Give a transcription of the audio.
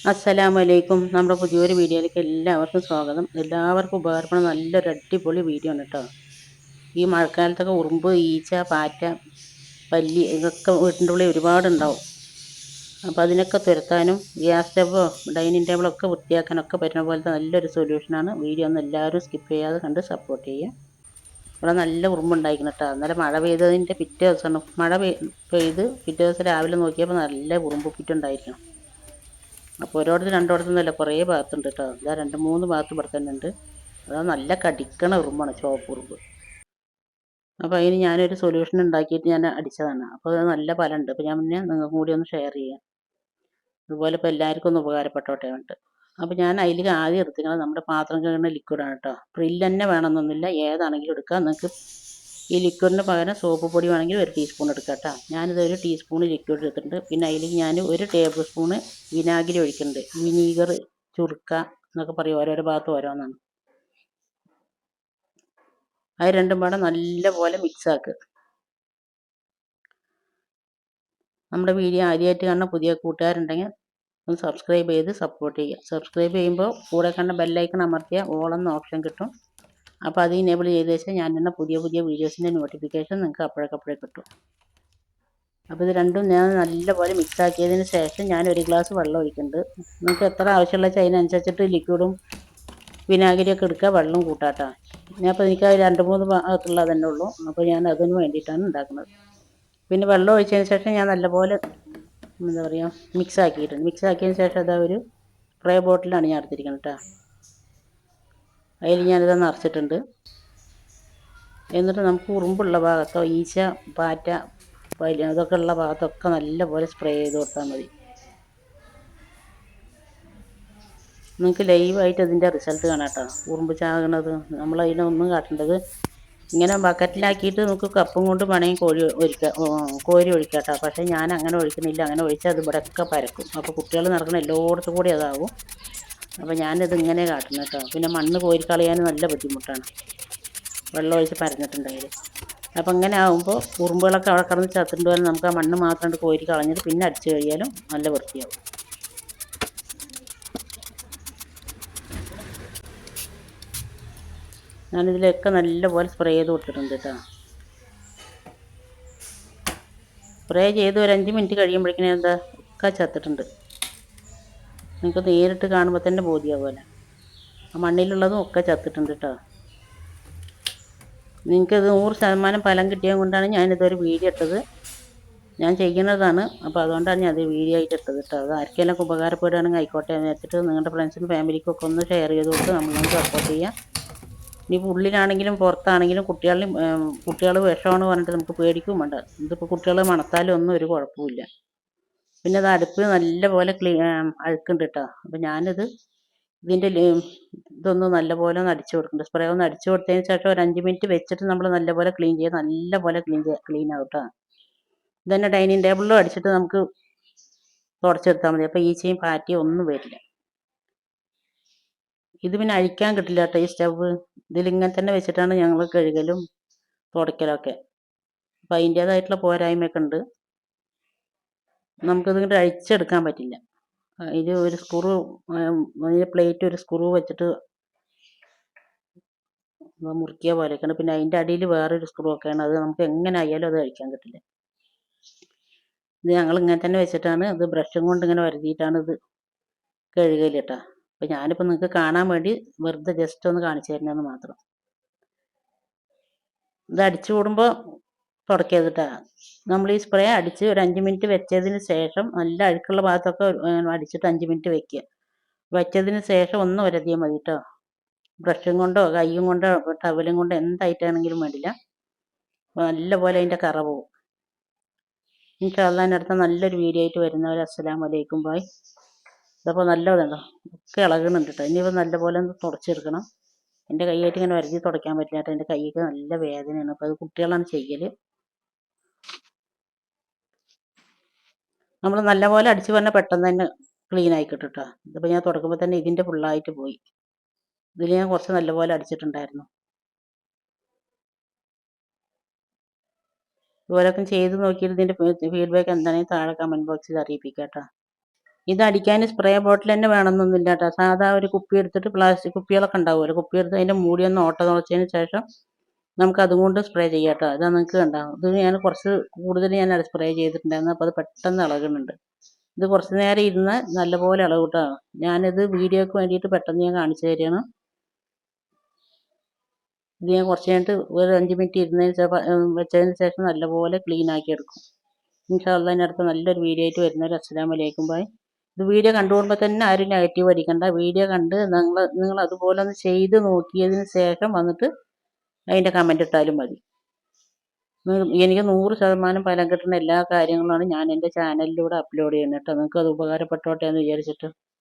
അസ്സലാമലൈക്കും. നമ്മുടെ പുതിയൊരു വീഡിയോയിലേക്ക് എല്ലാവർക്കും സ്വാഗതം. എല്ലാവർക്കും ഉപകാരപ്പെടുന്ന നല്ലൊരു അടിപൊളി വീഡിയോ ആണ് കേട്ടോ. ഈ മഴക്കാലത്തൊക്കെ ഉറുമ്പ്, ഈച്ച, പാറ്റ, പല്ലി ഇതൊക്കെ വീട്ടിൻ്റെ ഉള്ളിൽ ഒരുപാടുണ്ടാവും. അപ്പോൾ അതിനൊക്കെ തുരത്താനും ഗ്യാസ് സ്റ്റവോ ഡൈനിങ് ടേബിളോ ഒക്കെ വൃത്തിയാക്കാനൊക്കെ പറ്റുന്ന പോലത്തെ നല്ലൊരു സൊല്യൂഷനാണ്. വീഡിയോ ഒന്ന് എല്ലാവരും സ്കിപ്പ് ചെയ്യാതെ കണ്ട് സപ്പോർട്ട് ചെയ്യുക. ഇവിടെ നല്ല ഉറുമ്പുണ്ടായിരിക്കണം കേട്ടോ. അന്നേരം മഴ പെയ്തതിൻ്റെ പിറ്റേ ദിവസമാണ് പെയ്ത് പിറ്റേ ദിവസം രാവിലെ നോക്കിയപ്പോൾ നല്ല ഉറുമ്പ് പിറ്റുണ്ടായിരിക്കണം. അപ്പോൾ ഒരിടത്ത് രണ്ടിടത്തുനിന്നല്ല, കുറേ ഭാഗത്തുണ്ട് കേട്ടോ. ഇതാ 2-3 ഭാഗത്ത് ഇവിടെ തന്നെ ഉണ്ട്. അതാ നല്ല കടിക്കണ ഉറുമ്പാണ്, ചുവപ്പ് ഉറുമ്പ്. അപ്പോൾ അതിന് ഞാനൊരു സൊല്യൂഷൻ ഉണ്ടാക്കിയിട്ട് ഞാൻ അടിച്ചതാണ്. അപ്പോൾ അത് നല്ല ഫലമുണ്ട്. അപ്പോൾ ഞാൻ പിന്നെ നിങ്ങൾക്കും കൂടി ഒന്ന് ഷെയർ ചെയ്യാം. അതുപോലെ ഇപ്പോൾ എല്ലാവർക്കും ഒന്ന് ഉപകാരപ്പെട്ടോട്ടെ ഉണ്ട്. അപ്പോൾ ഞാൻ അതിൽ ആദ്യം എടുത്തിരിക്കുന്നത് നമ്മുടെ പാത്രം കഴുകുന്ന ലിക്വിഡാണ് കേട്ടോ. പ്രില്ല് തന്നെ വേണമെന്നൊന്നുമില്ല, ഏതാണെങ്കിലും എടുക്കാം. നിങ്ങൾക്ക് ഈ ലിക്വിഡിന് പകരം സോപ്പ് പൊടി വേണമെങ്കിൽ 1 ടീസ്പൂൺ എടുക്കാം കേട്ടോ. ഞാനിത് 1 ടീസ്പൂൺ ലിക്വിഡ് എടുത്തിട്ടുണ്ട്. പിന്നെ അതിൽ ഞാൻ 1 ടേബിൾ സ്പൂണ് വിനാഗിരി ഒഴിക്കുന്നുണ്ട്. വിനീഗർ, ചുരുക്ക എന്നൊക്കെ പറയും, ഓരോരോ ഭാഗത്ത് ഓരോന്നാണ്. അത് രണ്ടും പാടെ നല്ലപോലെ മിക്സ് ആക്കുക. നമ്മുടെ വീഡിയോ ആദ്യമായിട്ട് കാണുന്ന പുതിയ കൂട്ടുകാരുണ്ടെങ്കിൽ ഒന്ന് സബ്സ്ക്രൈബ് ചെയ്ത് സപ്പോർട്ട് ചെയ്യുക. സബ്സ്ക്രൈബ് ചെയ്യുമ്പോൾ കൂടെ കണ്ട ബെല്ലൈക്കൺ അമർത്തിയാൽ ഓൾ എന്ന ഓപ്ഷൻ കിട്ടും. അപ്പോൾ അത് ഇനേബിൾ ചെയ്ത് വെച്ചാൽ ഞാൻ തന്നെ പുതിയ വീഡിയോസിൻ്റെ നോട്ടിഫിക്കേഷൻ നിങ്ങൾക്ക് അപ്പോഴേക്കപ്പോഴേ കിട്ടും. അപ്പോൾ ഇത് രണ്ടും ഞാൻ നല്ലപോലെ മിക്സ് ആക്കിയതിന് ശേഷം ഞാൻ 1 ഗ്ലാസ് വെള്ളം ഒഴിക്കുന്നുണ്ട്. നിങ്ങൾക്ക് എത്ര ആവശ്യമുള്ള വെച്ചാൽ അതിനനുസരിച്ചിട്ട് ലിക്വിഡും വിനാഗിരിയൊക്കെ എടുക്കുക, വെള്ളം കൂട്ടാട്ടോ. ഞാനിപ്പോൾ എനിക്ക് 2-3 ഭാഗത്തുള്ളത് തന്നെ ഉള്ളൂ. അപ്പോൾ ഞാൻ അതിന് വേണ്ടിയിട്ടാണ് ഉണ്ടാക്കുന്നത്. പിന്നെ വെള്ളം ഒഴിച്ചതിന് ശേഷം ഞാൻ നല്ലപോലെ എന്താ പറയുക മിക്സ് ആക്കിയിട്ടുണ്ട്. മിക്സ് ആക്കിയതിന് ശേഷം അതാ ഒരു സ്പ്രേ ബോട്ടിലാണ് ഞാൻ എടുത്തിരിക്കുന്നത് കേട്ടോ. അതിൽ ഞാനിത് നിറച്ചിട്ടുണ്ട്. എന്നിട്ട് നമുക്ക് ഉറുമ്പുള്ള ഭാഗത്തോ ഈച്ച, പാറ്റ, അതൊക്കെ ഉള്ള ഭാഗത്തൊക്കെ നല്ലപോലെ സ്പ്രേ ചെയ്ത് കൊടുത്താൽ മതി. നിങ്ങൾക്ക് ലൈവായിട്ട് അതിൻ്റെ റിസൾട്ട് കാണാം കേട്ടോ. ഉറുമ്പ് ചാകണത് നമ്മൾ അതിനൊന്നും കാട്ടേണ്ടത്. ഇങ്ങനെ ബക്കറ്റിലാക്കിയിട്ട് നമുക്ക് കപ്പും കൊണ്ട് വേണമെങ്കിൽ കോരി ഒഴിക്കാം കേട്ടോ. പക്ഷേ ഞാൻ അങ്ങനെ ഒഴിക്കണില്ല. അങ്ങനെ ഒഴിച്ചാൽ അത് ഇവിടെയൊക്കെ പരക്കും. അപ്പോൾ കുട്ടികൾ നടക്കുന്ന എല്ലായിടത്തും കൂടി അതാവും. അപ്പോൾ ഞാനിത് ഇങ്ങനെ കാട്ടുന്നത് കേട്ടോ. പിന്നെ മണ്ണ് കോരിക്കളയാൻ നല്ല ബുദ്ധിമുട്ടാണ്, വെള്ളം ഒഴിച്ച് പരന്നിട്ടുണ്ടെങ്കിൽ. അപ്പോൾ ഇങ്ങനെ ആകുമ്പോൾ ഉറുമ്പുകളൊക്കെ അവിടെ കിടന്ന് ചത്തിട്ട് വരെ നമുക്ക് ആ മണ്ണ് മാത്രം കോരി കളഞ്ഞിട്ട് പിന്നെ അടിച്ചു കഴിയാലും നല്ല വൃത്തിയാവും. ഞാനിതിലൊക്കെ നല്ലപോലെ സ്പ്രേ ചെയ്ത് കൊടുത്തിട്ടുണ്ട് കേട്ടോ. സ്പ്രേ ചെയ്ത് 5 മിനിറ്റ് കഴിയുമ്പോഴേക്കിനും എന്താ ഒക്കെ ചത്തിട്ടുണ്ട്. നിങ്ങൾക്ക് നേരിട്ട് കാണുമ്പോൾ തന്നെ ബോധ്യമാവുമല്ലോ. ആ മണ്ണിലുള്ളതും ഒക്കെ ചത്തിട്ടുണ്ട് കേട്ടോ. നിങ്ങൾക്കത് 100% ഫലം കിട്ടിയത് കൊണ്ടാണ് ഞാനിതൊരു വീഡിയോ ഇട്ടത്. ഞാൻ ചെയ്യുന്നതാണ്. അപ്പോൾ അതുകൊണ്ടാണ് ഞാൻ അത് വീഡിയോ ആയിട്ട് ഇട്ടത് കേട്ടോ. അത് ആർക്കെല്ലാം ഉപകാരപ്പെടുകയാണെങ്കിൽ ആയിക്കോട്ടെ എന്ന് വെച്ചിട്ട് നിങ്ങളുടെ ഫ്രണ്ട്സിനും ഫാമിലിക്കൊക്കെ ഒന്ന് ഷെയർ ചെയ്ത് കൊടുത്ത് നമ്മളൊന്ന് സപ്പോർട്ട് ചെയ്യുക. ഇനി ഉള്ളിലാണെങ്കിലും പുറത്താണെങ്കിലും കുട്ടികൾ വിഷമാണ് പറഞ്ഞിട്ട് നമുക്ക് പേടിക്കും വേണ്ട. ഇതിപ്പോൾ കുട്ടികൾ മണത്താലും ഒന്നും ഒരു കുഴപ്പമില്ല. പിന്നെ അത് അടുപ്പ് നല്ലപോലെ അഴുക്കുണ്ട് കേട്ടോ. അപ്പോൾ ഞാനിത് ഇതിൻ്റെ ഇതൊന്ന് നല്ലപോലെ ഒന്ന് അടിച്ചു കൊടുക്കുന്നുണ്ട്. സ്പ്രേ ഒന്ന് അടിച്ചു കൊടുത്തതിന് ശേഷം ഒരു 5 മിനിറ്റ് വെച്ചിട്ട് നമ്മൾ നല്ലപോലെ ക്ലീൻ ചെയ്യുക. നല്ലപോലെ ക്ലീൻ ആവും കേട്ടോ. ഇതന്നെ ഡൈനിങ് ടേബിളിലും അടിച്ചിട്ട് നമുക്ക് തുടച്ചെടുത്താൽ മതി. അപ്പോൾ ഈച്ചയും പാറ്റയും ഒന്നും വരില്ല. ഇത് പിന്നെ അഴിക്കാൻ കിട്ടില്ല കേട്ടോ ഈ സ്റ്റവ്. ഇതിലിങ്ങനെ തന്നെ വെച്ചിട്ടാണ് ഞങ്ങൾ കഴുകലും തുടയ്ക്കലൊക്കെ. അപ്പോൾ അതിൻ്റേതായിട്ടുള്ള പോരായ്മയൊക്കെ ഉണ്ട്. നമുക്കിത് ഇങ്ങോട്ട് അഴിച്ചെടുക്കാൻ പറ്റില്ല. ഇത് ഒരു സ്ക്രൂ, പ്ലേറ്റ് ഒരു സ്ക്രൂ വെച്ചിട്ട് മുറുക്കിയ പോലെയൊക്കെയാണ്. പിന്നെ അതിൻ്റെ അടിയിൽ വേറൊരു സ്ക്രൂ ഒക്കെയാണ്. അത് നമുക്ക് എങ്ങനെ ആയാലും അത് അഴിക്കാൻ കിട്ടില്ല. ഇത് ഞങ്ങൾ ഇങ്ങനെ തന്നെ വെച്ചിട്ടാണ് ഇത് ബ്രഷും കൊണ്ട് ഇങ്ങനെ വരുത്തിയിട്ടാണ് ഇത് കഴുകൽ കേട്ടോ. അപ്പോൾ ഞാനിപ്പോൾ നിങ്ങൾക്ക് കാണാൻ വേണ്ടി വെറുതെ ജസ്റ്റ് ഒന്ന് കാണിച്ചു തരുന്നതെന്ന് മാത്രം. ഇത് അടിച്ചു കൂടുമ്പോൾ തുടക്കരുത് കേട്ടോ. നമ്മൾ ഈ സ്പ്രേ അടിച്ച് ഒരു 5 മിനിറ്റ് വെച്ചതിന് ശേഷം നല്ല അഴുക്കുള്ള ഭാഗത്തൊക്കെ അടിച്ചിട്ട് 5 മിനിറ്റ് വെക്കുക. വെച്ചതിന് ശേഷം ഒന്ന് ഉരതിയാൽ മതി കേട്ടോ. ബ്രഷും കൊണ്ടോ കൈയും കൊണ്ടോ ടവലും കൊണ്ടോ എന്തായിട്ടാണെങ്കിലും വേണ്ടില്ല. നല്ലപോലെ അതിൻ്റെ കറ പോവും. ഇൻഷാ അല്ലാഹ് അടുത്ത നല്ലൊരു വീഡിയോ ആയിട്ട് വരുന്നവരെ അസ്സലാമു അലൈക്കും ബായ്. ഇതപ്പോൾ നല്ലതുണ്ടോ ഒക്കെ ഇളകുന്നുണ്ട് കേട്ടോ. ഇനിയിപ്പോൾ നല്ലപോലെ ഒന്ന് തുടച്ചെടുക്കണം. എൻ്റെ കൈയായിട്ട് ഇങ്ങനെ വരതി തുടയ്ക്കാൻ പറ്റില്ല കേട്ടോ. എൻ്റെ കൈക്ക് നല്ല വേദനയാണ്. അപ്പോൾ അത് കുട്ടികളാണ് ചെയ്യൽ. നമ്മൾ നല്ലപോലെ അടിച്ച് പറഞ്ഞാൽ പെട്ടെന്ന് തന്നെ ക്ലീൻ ആയി കിട്ടും കേട്ടോ. ഇതിപ്പോൾ ഞാൻ തുടക്കുമ്പോൾ തന്നെ ഇതിൻ്റെ ഫുള്ളായിട്ട് പോയി. ഇതിൽ ഞാൻ കുറച്ച് നല്ലപോലെ അടിച്ചിട്ടുണ്ടായിരുന്നു. ഇതുപോലൊക്കെ ചെയ്ത് നോക്കിയിട്ട് ഇതിൻ്റെ ഫീഡ്ബാക്ക് എന്താണെങ്കിൽ താഴെ കമൻറ്റ് ബോക്സിൽ അറിയിപ്പിക്കാം കേട്ടോ. ഇത് അടിക്കാൻ സ്പ്രേ ബോട്ടിൽ തന്നെ വേണമെന്നൊന്നുമില്ല കേട്ടോ. സാധാ ഒരു കുപ്പി എടുത്തിട്ട്, പ്ലാസ്റ്റിക് കുപ്പികളൊക്കെ ഉണ്ടാവുമല്ലോ, കുപ്പി എടുത്ത് അതിൻ്റെ മൂടിയൊന്ന് ഓട്ട തുളച്ചതിന് ശേഷം നമുക്ക് അതും കൊണ്ട് സ്പ്രേ ചെയ്യാം കേട്ടോ. ഇതാ നിങ്ങൾക്ക് കണ്ടാവും. ഇത് ഞാൻ കുറച്ച് കൂടുതൽ ഞാൻ സ്പ്രേ ചെയ്തിട്ടുണ്ടായിരുന്നു. അപ്പോൾ അത് പെട്ടെന്ന് ഇളകുന്നുണ്ട്. ഇത് കുറച്ച് നേരം ഇരുന്ന് നല്ലപോലെ ഇളകും കേട്ടോ. ഞാനിത് വീഡിയോക്ക് വേണ്ടിയിട്ട് പെട്ടെന്ന് ഞാൻ കാണിച്ചു തരികയാണ്. ഇത് ഞാൻ കുറച്ച് കഴിഞ്ഞിട്ട് ഒരു 5 മിനിറ്റ് വെച്ചതിന് ശേഷം നല്ലപോലെ ക്ലീൻ ആക്കി എടുക്കും. ഇൻഷാ അള്ളാ ഇനി അടുത്ത നല്ലൊരു വീഡിയോ ആയിട്ട് വരുന്നവരെ അസ്സലാമു അലൈക്കും ബൈ. ഇത് വീഡിയോ കണ്ടുകൊള്ളുമ്പോൾ തന്നെ ആരും നെഗറ്റീവ് അടിക്കണ്ട. വീഡിയോ കണ്ട് നിങ്ങൾ അതുപോലെ ഒന്ന് ചെയ്ത് നോക്കിയതിന് ശേഷം വന്നിട്ട് അതിൻ്റെ കമൻ്റ് ഇട്ടാലും മതി. എനിക്ക് 100% ഫലം കിട്ടുന്ന എല്ലാ കാര്യങ്ങളുമാണ് ഞാൻ എൻ്റെ ചാനലിലൂടെ അപ്ലോഡ് ചെയ്യുന്നത് കേട്ടോ. നിങ്ങൾക്ക് അത് ഉപകാരപ്പെട്ടോട്ടെ എന്ന് വിചാരിച്ചിട്ട്.